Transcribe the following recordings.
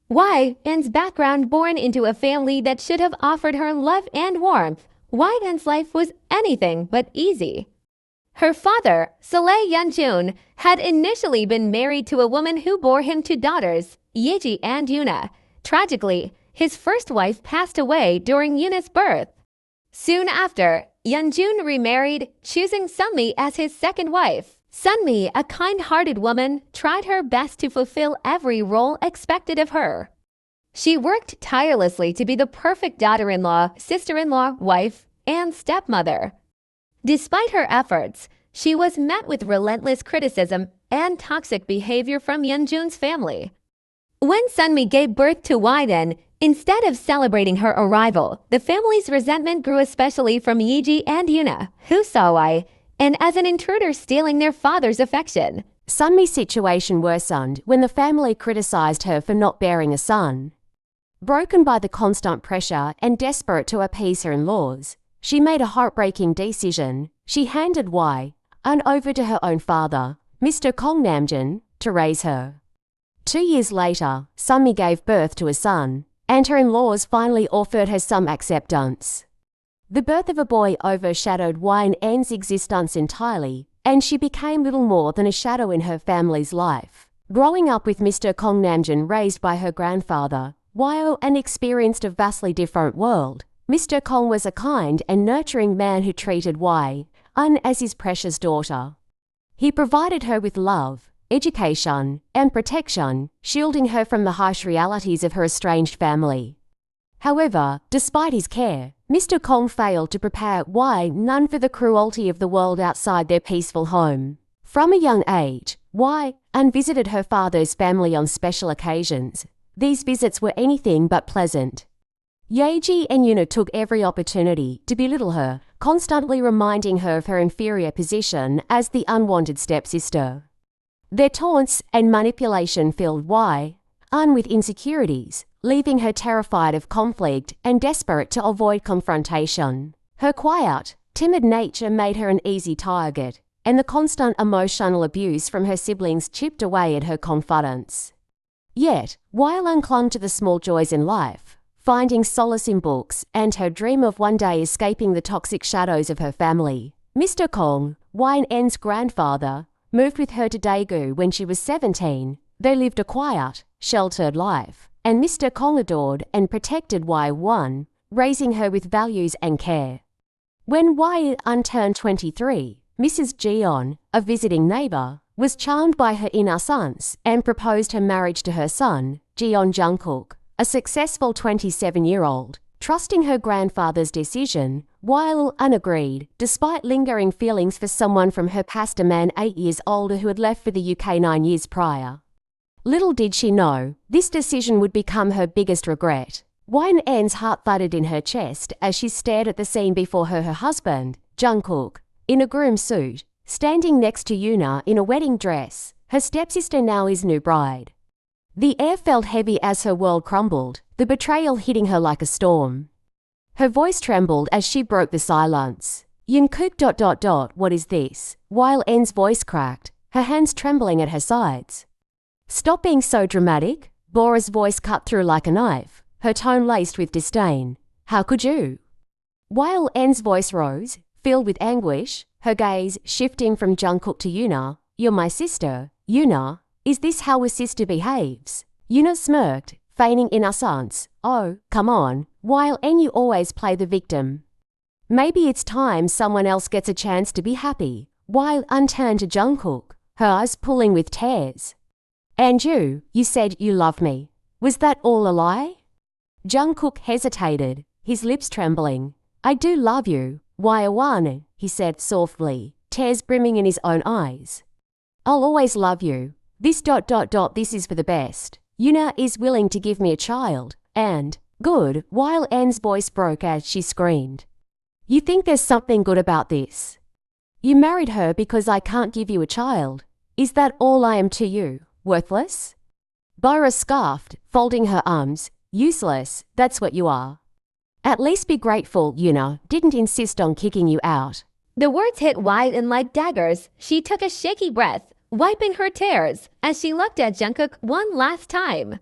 Why-En's background born into a family that should have offered her love and warmth. Why-En's life was anything but easy. Her father, Soleil Yeonjun, had initially been married to a woman who bore him two daughters, Yeji and Yuna. Tragically, his first wife passed away during Yuna's birth. Soon after, Yeonjun remarried, choosing Sunmi as his second wife. Sunmi, a kind-hearted woman, tried her best to fulfill every role expected of her. She worked tirelessly to be the perfect daughter-in-law, sister-in-law, wife, and stepmother. Despite her efforts, she was met with relentless criticism and toxic behavior from Yeonjun's family. When Sunmi gave birth to Widen, instead of celebrating her arrival, the family's resentment grew, especially from Yeji and Yuna, who saw Widen as an intruder stealing their father's affection. Sunmi's situation worsened when the family criticized her for not bearing a son. Broken by the constant pressure and desperate to appease her in-laws, she made a heartbreaking decision. She handed Widen over to her own father, Mr. Kong Namjoon, to raise her. 2 years later, Sunmi gave birth to a son, and her in-laws finally offered her some acceptance. The birth of a boy overshadowed Widen-En's existence entirely, and she became little more than a shadow in her family's life. Growing up with Mr. Kong Namjoon, raised by her grandfather, Widen experienced a vastly different world. Mr. Kong was a kind and nurturing man who treated Widen as his precious daughter. He provided her with love, education, and protection, shielding her from the harsh realities of her estranged family. However, despite his care, Mr. Kong failed to prepare Widen for the cruelty of the world outside their peaceful home. From a young age, Widen visited her father's family on special occasions. These visits were anything but pleasant. Yeji and Yuna took every opportunity to belittle her, constantly reminding her of her inferior position as the unwanted stepsister. Their taunts and manipulation filled Widen with insecurities, leaving her terrified of conflict and desperate to avoid confrontation. Her quiet, timid nature made her an easy target, and the constant emotional abuse from her siblings chipped away at her confidence. Yet, Widen clung to the small joys in life, finding solace in books and her dream of one day escaping the toxic shadows of her family. Mr. Kong, Widen-En's grandfather, moved with her to Daegu when she was 17. They lived a quiet, sheltered life, and Mr. Kong adored and protected Widen, raising her with values and care. When Widen turned 23, Mrs. Jeon, a visiting neighbor, was charmed by her innocence and proposed her marriage to her son, Jeonjungkook, a successful 27-year-old. Trusting her grandfather's decision, Widen agreed, despite lingering feelings for someone from her past, a man 8 years older who had left for the UK 9 years prior. Little did she know, this decision would become her biggest regret. Widen-En's heart thudded in her chest as she stared at the scene before her husband, Jungkook, in a groom suit, standing next to Yuna in a wedding dress, her stepsister now his new bride. The air felt heavy as her world crumbled, the betrayal hitting her like a storm. Her voice trembled as she broke the silence. Jungkook ... What is this? Widen-En's voice cracked, her hands trembling at her sides. Stop being so dramatic, Bora's voice cut through like a knife, her tone laced with disdain. How could you? Widen-En's voice rose, filled with anguish, her gaze shifting from Jungkook to Yuna. You're my sister, Yuna. Is this how a sister behaves? Yuna smirked, feigning innocence. Oh, come on, Widen-En, you always play the victim. Maybe it's time someone else gets a chance to be happy. Widen turned to Jungkook, her eyes pulling with tears. And you said you love me. Was that all a lie? Jungkook hesitated, his lips trembling. I do love you, Widen, he said softly, tears brimming in his own eyes. I'll always love you. This ... This is for the best. Yuna is willing to give me a child, and, good, Widen-En's voice broke as she screamed. You think there's something good about this? You married her because I can't give you a child. Is that all I am to you? Worthless? Bora scoffed, folding her arms. Useless, that's what you are. At least be grateful Yuna didn't insist on kicking you out. The words hit Widen like daggers. She took a shaky breath, wiping her tears as she looked at Jungkook one last time.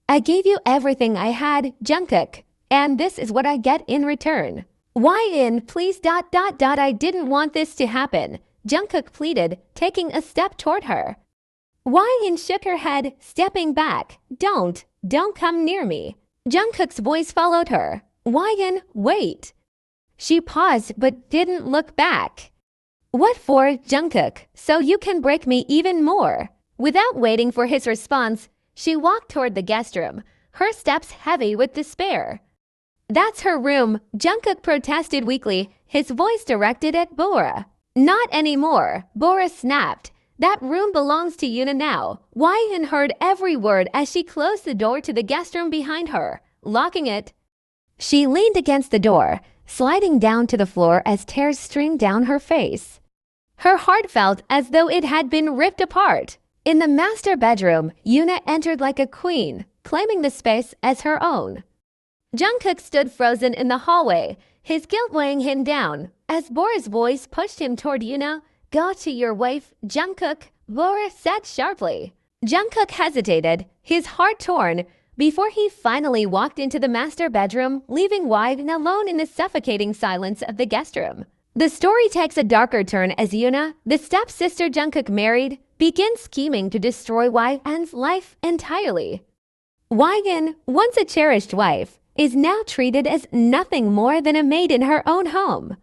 I gave you everything I had, Jungkook, and this is what I get in return. Why please ... I didn't want this to happen, Jungkook pleaded, taking a step toward her. Why shook her head, stepping back. Don't come near me. Jungkook's voice followed her. Why wait. She paused but didn't look back. What for, Jungkook? So you can break me even more. Without waiting for his response, she walked toward the guest room, her steps heavy with despair. That's her room, Jungkook protested weakly, his voice directed at Bora. Not anymore, Bora snapped. That room belongs to Yuna now. Whyun heard every word as she closed the door to the guest room behind her, locking it. She leaned against the door, sliding down to the floor as tears streamed down her face. Her heart felt as though it had been ripped apart. In the master bedroom, Yuna entered like a queen, claiming the space as her own. Jungkook stood frozen in the hallway, his guilt weighing him down. As Bora's voice pushed him toward Yuna, "Go to your wife, Jungkook," Bora said sharply. Jungkook hesitated, his heart torn, before he finally walked into the master bedroom, leaving Widen alone in the suffocating silence of the guest room. The story takes a darker turn as Yuna, the stepsister Jungkook married, begins scheming to destroy Wyn's life entirely. Wyn, once a cherished wife, is now treated as nothing more than a maid in her own home.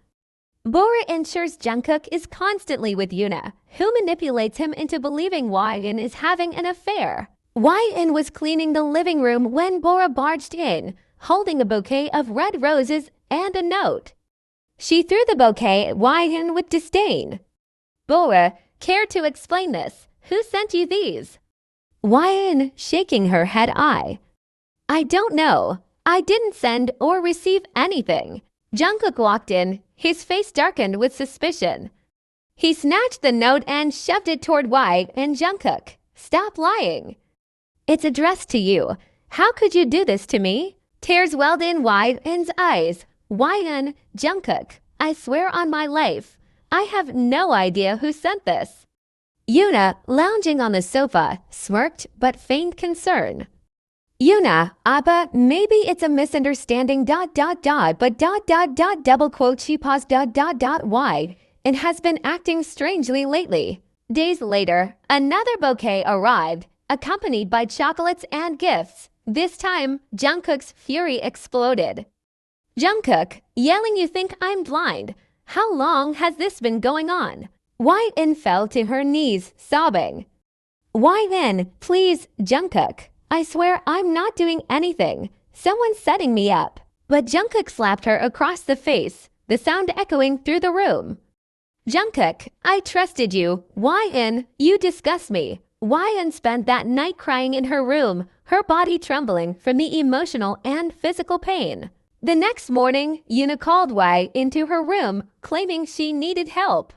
Bora ensures Jungkook is constantly with Yuna, who manipulates him into believing Wyn is having an affair. Wyn was cleaning the living room when Bora barged in, holding a bouquet of red roses and a note. She threw the bouquet at Wyn with disdain. "Bora, care to explain this? Who sent you these?" Wyn, shaking her head, I don't know. I didn't send or receive anything." Jungkook walked in, his face darkened with suspicion. He snatched the note and shoved it toward Wyn and Jungkook. "Stop lying. It's addressed to you. How could you do this to me?" Tears welled in Wyn's eyes. "Wyn, Jungkook, I swear on my life, I have no idea who sent this." Yuna, lounging on the sofa, smirked but feigned concern. "Yuna, Abba, maybe it's a misunderstanding ... but ... double quote she paused ... Why, and has been acting strangely lately." Days later, another bouquet arrived, accompanied by chocolates and gifts. This time, Jungkook's fury exploded. "Jungkook, yelling you think I'm blind. How long has this been going on?" Wyn fell to her knees, sobbing. "Wyn, please, Jungkook. I swear I'm not doing anything. Someone's setting me up." But Jungkook slapped her across the face, the sound echoing through the room. "Jungkook, I trusted you. Wyn, you disgust me." Wyn spent that night crying in her room, her body trembling from the emotional and physical pain. The next morning, Yuna called Wyn into her room, claiming she needed help.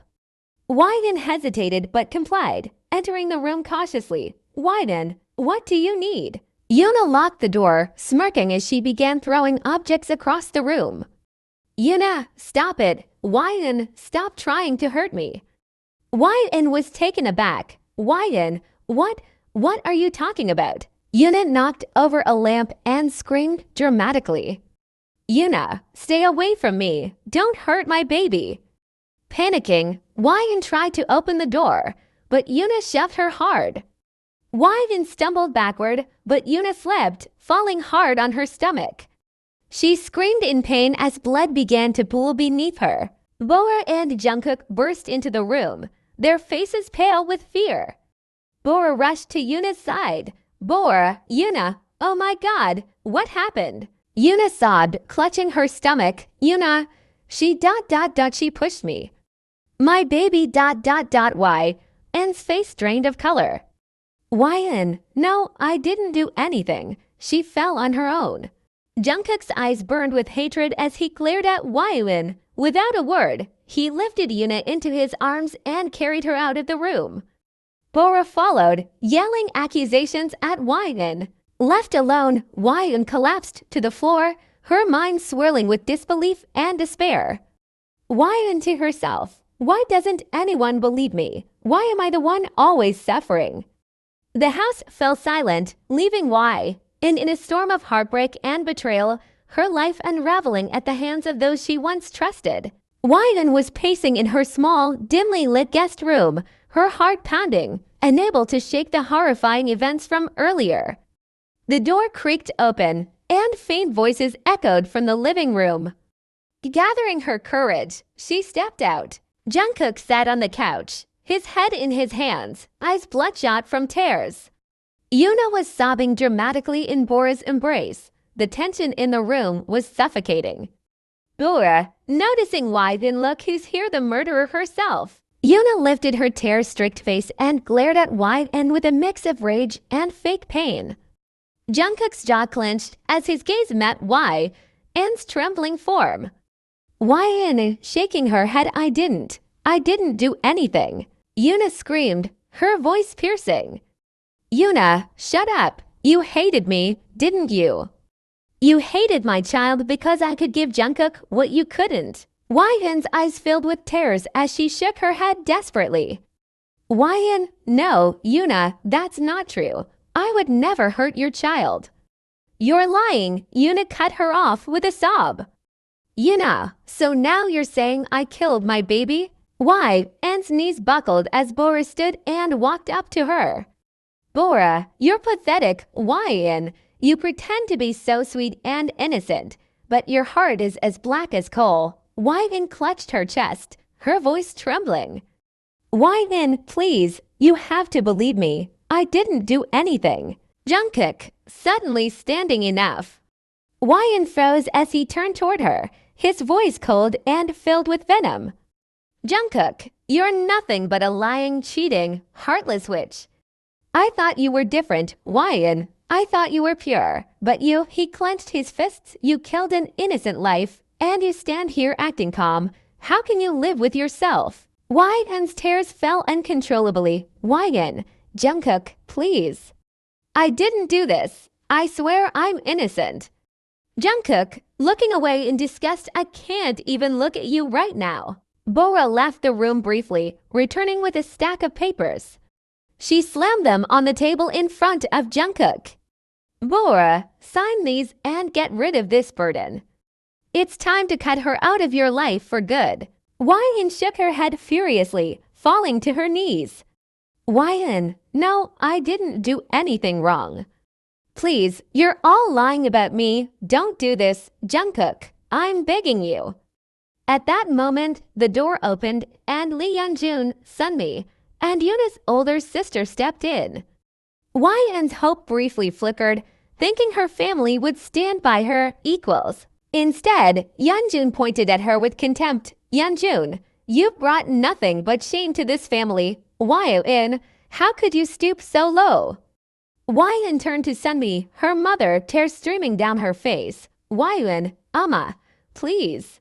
Wyn hesitated but complied, entering the room cautiously. "Wyn, what do you need?" Yuna locked the door, smirking as she began throwing objects across the room. "Yuna, stop it. Wyn, stop trying to hurt me." Wyn was taken aback. "Wyn, what are you talking about?" Yuna knocked over a lamp and screamed dramatically. "Yuna, stay away from me. Don't hurt my baby." Panicking, Wyn tried to open the door, but Yuna shoved her hard. Wyn stumbled backward, but Yuna slipped, falling hard on her stomach. She screamed in pain as blood began to pool beneath her. Bora and Jungkook burst into the room, their faces pale with fear. Bora rushed to Yuna's side. "Bora, Yuna, oh my God, what happened?" Yuna sobbed, clutching her stomach. "Yuna, she ... she pushed me. My baby ... Wyn's face drained of color. "Wyn, no, I didn't do anything. She fell on her own." Jungkook's eyes burned with hatred as he glared at Wyn. Without a word, he lifted Yuna into his arms and carried her out of the room. Bora followed, yelling accusations at Wyn. Left alone, Wyn collapsed to the floor, her mind swirling with disbelief and despair. Wyn to herself, "Why doesn't anyone believe me? Why am I the one always suffering?" The house fell silent, leaving and in a storm of heartbreak and betrayal, her life unraveling at the hands of those she once trusted. Widen was pacing in her small, dimly lit guest room, her heart pounding, unable to shake the horrifying events from earlier. The door creaked open, and faint voices echoed from the living room. Gathering her courage, she stepped out. Jungkook sat on the couch, his head in his hands, eyes bloodshot from tears. Yoona was sobbing dramatically in Bora's embrace. The tension in the room was suffocating. Bora, noticing Widen look who's here the murderer herself. Yoona lifted her tear-streaked face and glared at Widen with a mix of rage and fake pain. Jungkook's jaw clenched as his gaze met Widen's trembling form. Widen shaking her head, I didn't do anything. Yoona screamed, her voice piercing. Yoona, shut up. You hated me, didn't you? You hated my child because I could give Jungkook what you couldn't. Widen's eyes filled with tears as she shook her head desperately. Widen, no, Yoona, that's not true. I would never hurt your child. You're lying, Yoona cut her off with a sob. Yoona, so now you're saying I killed my baby? Widen's knees buckled as Bora stood and walked up to her. Bora, you're pathetic, Widen. You pretend to be so sweet and innocent, but your heart is as black as coal. Widen clutched her chest, her voice trembling. Widen, please, you have to believe me. I didn't do anything. Jungkook, suddenly standing enough. Widen froze as he turned toward her, his voice cold and filled with venom. Jungkook, you're nothing but a lying, cheating, heartless witch. I thought you were different, Widen. I thought you were pure, but he clenched his fists, you killed an innocent life, and you stand here acting calm. How can you live with yourself? Widen's tears fell uncontrollably. Widen, Jungkook, please. I didn't do this. I swear I'm innocent. Jungkook, looking away in disgust, I can't even look at you right now. Bora left the room briefly, returning with a stack of papers. She slammed them on the table in front of Jungkook. Bora, sign these and get rid of this burden. It's time to cut her out of your life for good. Widen shook her head furiously, falling to her knees. Widen, no, I didn't do anything wrong. Please, you're all lying about me. Don't do this, Jungkook. I'm begging you. At that moment, the door opened and Lee Yeonjun, Sunmi, and Yoona's older sister stepped in. Widen's hope briefly flickered, thinking her family would stand by her equals. Instead, Yeonjun pointed at her with contempt. Yeonjun, you brought nothing but shame to this family. Widen, how could you stoop so low? Widen turned to Sunmi, her mother, tears streaming down her face. Widen, Amma, please.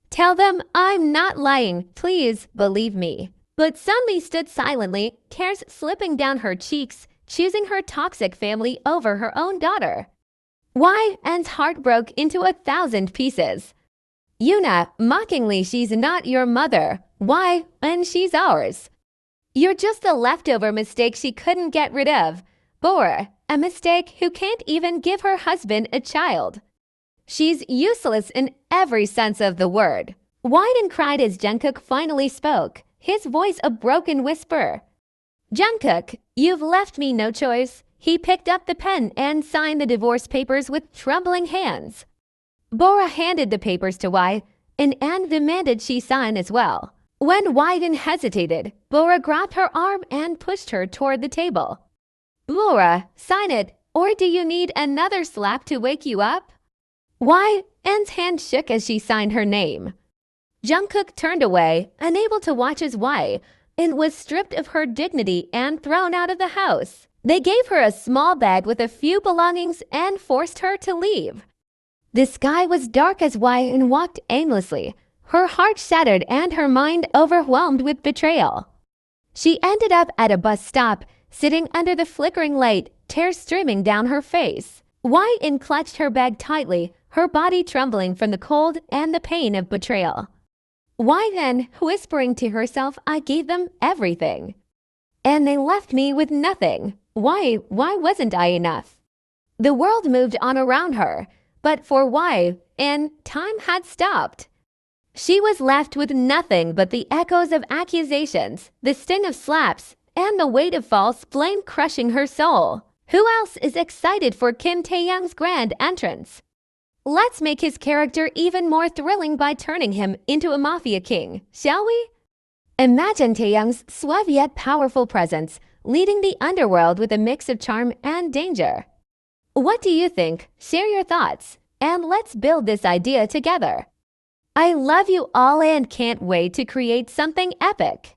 Tell them I'm not lying. Please believe me. But Sunmi stood silently, tears slipping down her cheeks, choosing her toxic family over her own daughter. Widen's heart broke into 1,000 pieces. Yoona, mockingly, she's not your mother. Why, when she's ours? You're just a leftover mistake she couldn't get rid of. Bora, a mistake who can't even give her husband a child. She's useless in every sense of the word. Widen cried as Jungkook finally spoke, his voice a broken whisper. Jungkook, you've left me no choice. He picked up the pen and signed the divorce papers with trembling hands. Bora handed the papers to Widen and demanded she sign as well. When Widen hesitated, Bora grabbed her arm and pushed her toward the table. Bora, sign it, or do you need another slap to wake you up? Widen's hand shook as she signed her name. Jungkook turned away, unable to watch as Widen was stripped of her dignity and thrown out of the house. They gave her a small bag with a few belongings and forced her to leave. The sky was dark as Widen walked aimlessly, her heart shattered and her mind overwhelmed with betrayal. She ended up at a bus stop, sitting under the flickering light, tears streaming down her face. Widen clutched her bag tightly, her body trembling from the cold and the pain of betrayal. Widen, whispering to herself, I gave them everything. And they left me with nothing. Why wasn't I enough? The world moved on around her, but for why, and time had stopped. She was left with nothing but the echoes of accusations, the sting of slaps, and the weight of false blame crushing her soul. Who else is excited for Kim Taehyung's grand entrance? Let's make his character even more thrilling by turning him into a mafia king, shall we? Imagine Taehyung's suave yet powerful presence, leading the underworld with a mix of charm and danger. What do you think? Share your thoughts, and let's build this idea together. I love you all and can't wait to create something epic.